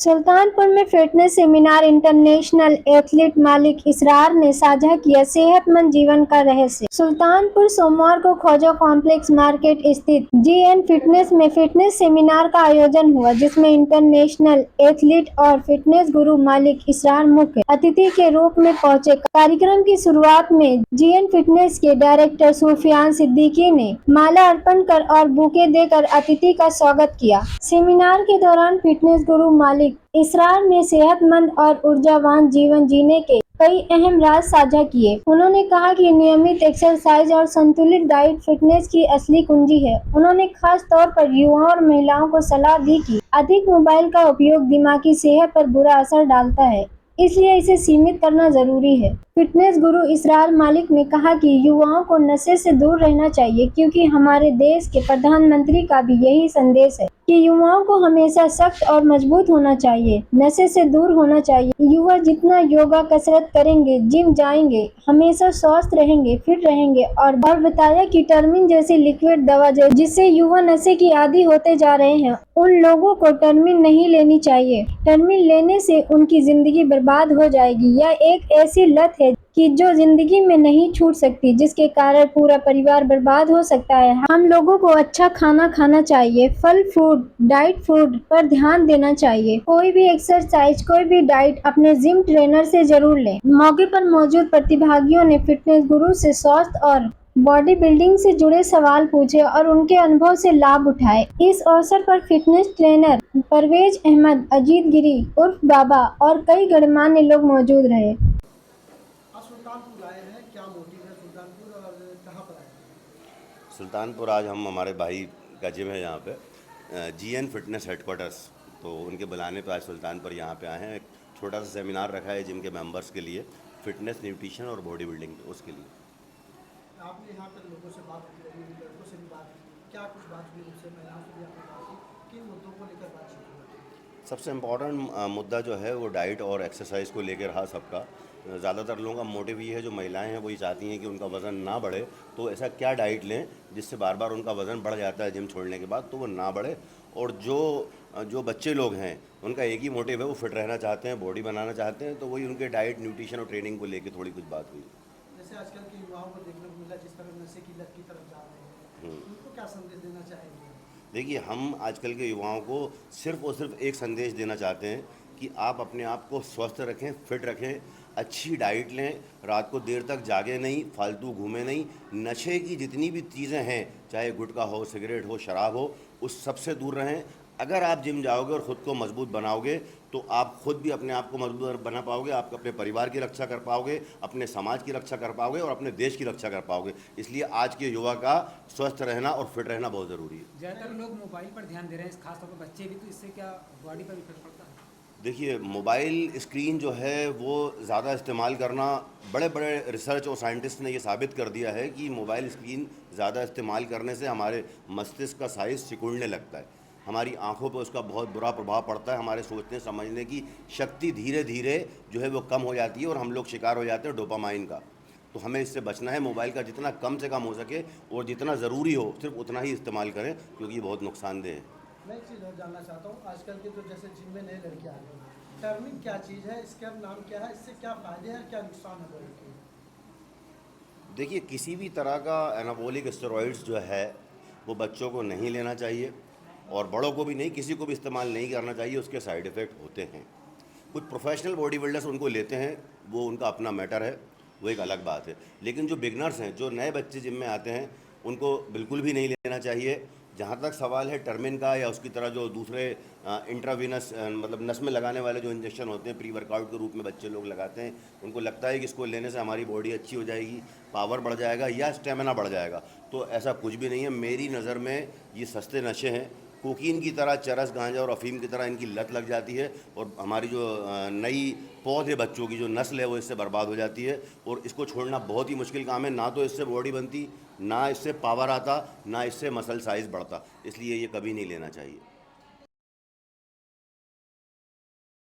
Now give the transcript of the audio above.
सुल्तानपुर में fitness seminar international athlete मालिक इसरार ने साझा किया सेहतमंद जीवन का रहस्य। सुल्तानपुर सोमवार को खोजा कॉम्प्लेक्स मार्केट स्थित जीएन फिटनेस में फिटनेस सेमिनार का आयोजन हुआ, जिसमें इंटरनेशनल एथलीट और फिटनेस गुरु मालिक इसरार मुख्य अतिथि के रूप में पहुंचे। कार्यक्रम की शुरुआत में जीएन फिटनेस के डायरेक्टर सुफियान सिद्दीकी ने माला अर्पण कर और बुके देकर अतिथि का स्वागत किया। सेमिनार के दौरान फिटनेस गुरु मालिक इसरार ने सेहतमंद और ऊर्जावान जीवन जीने के कई अहम राज साझा किए। उन्होंने कहा कि नियमित एक्सरसाइज और संतुलित डाइट फिटनेस की असली कुंजी है। उन्होंने खास तौर पर युवाओं और महिलाओं को सलाह दी कि अधिक मोबाइल का उपयोग दिमागी सेहत पर बुरा असर डालता है, इसलिए इसे सीमित करना जरूरी है। फिटनेस गुरु इसरार मालिक ने कहा कि युवाओं को नशे से दूर रहना चाहिए, क्योंकि हमारे देश के प्रधानमंत्री का भी यही संदेश है कि युवाओं को हमेशा सख्त और मजबूत होना चाहिए, नशे से दूर होना चाहिए। युवा जितना योगा कसरत करेंगे, जिम जाएंगे, हमेशा स्वस्थ रहेंगे, फिट रहेंगे। और बताया कि टर्मिन जैसी लिक्विड दवा जिससे युवा नशे की आदी होते जा रहे हैं, उन लोगों को टर्मिन नहीं लेनी चाहिए। टर्मिन लेने से उनकी जिंदगी बर्बाद हो जाएगी। यह एक ऐसी लत है कि जो जिंदगी में नहीं छूट सकती, जिसके कारण पूरा परिवार बर्बाद हो सकता है। हम लोगों को अच्छा खाना खाना चाहिए, फल फ्रूट डाइट फूड पर ध्यान देना चाहिए। कोई भी एक्सरसाइज, कोई भी डाइट अपने जिम ट्रेनर से जरूर लें। मौके पर मौजूद प्रतिभागियों ने फिटनेस गुरु से स्वास्थ्य और बॉडी बिल्डिंग से जुड़े सवाल पूछे और उनके अनुभव से लाभ उठाए। इस अवसर पर फिटनेस ट्रेनर परवेज अहमद, अजीत गिरी उर्फ बाबा और कई गणमान्य लोग मौजूद रहे। आज सुल्तानपुर आए हैं, क्या मोटिव है सुल्तानपुर और कहाँ पर आए हैं? सुल्तानपुर आज हम हमारे भाई का जिम है यहाँ पे, जीएन फिटनेस हेडक्वार्टर्स, तो उनके बुलाने पे आज सुल्तानपुर यहाँ पे आए हैं। एक छोटा सा सेमिनार रखा है जिम के मेंबर्स के लिए, फिटनेस, न्यूट्रिशन और बॉडी बिल्डिंग, उसके लिए। आपने यहाँ पर लोगों से बात की होगी, लड़कों से भी बात की, क्या कुछ बात हुई उनसे, महिलाओं से भी आपने बात की, किन मुद्दों को लेकर बातचीत हुई? सबसे इम्पॉर्टेंट मुद्दा जो है वो डाइट और एक्सरसाइज को लेकर रहा सबका। ज़्यादातर लोगों का मोटिव ये है, जो महिलाएं हैं वही चाहती हैं कि उनका वज़न ना बढ़े, तो ऐसा क्या डाइट लें जिससे बार बार उनका वज़न बढ़ जाता है जिम छोड़ने के बाद, तो वो ना बढ़े। और जो जो बच्चे लोग हैं उनका एक ही मोटिव है, वो फिट रहना चाहते हैं, बॉडी बनाना चाहते हैं, तो वही उनके डाइट, न्यूट्रिशन और ट्रेनिंग को लेकर थोड़ी कुछ बात हुई। जैसे आजकल के युवाओं को देखने को मिला जिस तरह नशे की लत की तरफ जा रहे हैं, उनको क्या संदेश देना चाहेंगे? देखिए, हम आजकल के युवाओं को सिर्फ़ और सिर्फ एक संदेश देना चाहते हैं कि आप अपने आप को स्वस्थ रखें, फिट रखें, अच्छी डाइट लें, रात को देर तक जागे नहीं, फालतू घूमें नहीं, नशे की जितनी भी चीज़ें हैं, चाहे गुटखा हो, सिगरेट हो, शराब हो, उस सब से दूर रहें। अगर आप जिम जाओगे और ख़ुद को मजबूत बनाओगे तो आप खुद भी अपने आप को मजबूत बना पाओगे, आप अपने परिवार की रक्षा कर पाओगे, अपने समाज की रक्षा कर पाओगे और अपने देश की रक्षा कर पाओगे। इसलिए आज के युवा का स्वस्थ रहना और फिट रहना बहुत ज़रूरी है। ज़्यादातर लोग मोबाइल पर ध्यान दे रहे हैं, खासतौर पर बच्चे भी, तो इससे क्या बॉडी पर इफेक्ट पड़ता है? देखिए, मोबाइल स्क्रीन जो है वो ज़्यादा इस्तेमाल करना, बड़े बड़े रिसर्च और साइंटिस्ट ने ये साबित कर दिया है कि मोबाइल स्क्रीन ज़्यादा इस्तेमाल करने से हमारे मस्तिष्क का साइज़ सिकुड़ने लगता है, हमारी आंखों पर उसका बहुत बुरा प्रभाव पड़ता है, हमारे सोचने समझने की शक्ति धीरे धीरे जो है वो कम हो जाती है और हम लोग शिकार हो जाते हैं डोपामाइन का। तो हमें इससे बचना है, मोबाइल का जितना कम से कम हो सके और जितना ज़रूरी हो सिर्फ उतना ही इस्तेमाल करें, क्योंकि ये बहुत नुकसानदेह है। मैं एक चीज़ और जानना चाहता हूँ, आजकल के जो जैसे जिम में नए लड़के आ गए हैं, टर्मिन क्या चीज़ है, इसका नाम क्या है, इससे क्या फ़ायदे हैं, क्या नुकसान है बॉडी के? देखिए, किसी भी तरह का एनाबॉलिक स्टेरॉइड्स जो है वो बच्चों को नहीं लेना चाहिए और बड़ों को भी नहीं, किसी को भी इस्तेमाल नहीं करना चाहिए, उसके साइड इफ़ेक्ट होते हैं। कुछ प्रोफेशनल बॉडी बिल्डर्स उनको लेते हैं, वो उनका अपना मैटर है, वो एक अलग बात है। लेकिन जो बिगनर्स हैं, जो नए बच्चे जिम में आते हैं, उनको बिल्कुल भी नहीं लेना चाहिए। जहाँ तक सवाल है टर्मिन का या उसकी तरह जो दूसरे इंट्रावीनस मतलब नस में लगाने वाले जो इंजेक्शन होते हैं, प्री वर्कआउट के रूप में बच्चे लोग लगाते हैं, उनको लगता है कि इसको लेने से हमारी बॉडी अच्छी हो जाएगी, पावर बढ़ जाएगा या स्टेमिना बढ़ जाएगा, तो ऐसा कुछ भी नहीं है। मेरी नज़र में ये सस्ते नशे हैं, कोकीन की तरह, चरस, गांजा और अफीम की तरह इनकी लत लग जाती है और हमारी जो नई पौध है, बच्चों की जो नस्ल है, वो इससे बर्बाद हो जाती है और इसको छोड़ना बहुत ही मुश्किल काम है। ना तो इससे बॉडी बनती, ना इससे पावर आता, ना इससे मसल साइज़ बढ़ता, इसलिए ये कभी नहीं लेना चाहिए।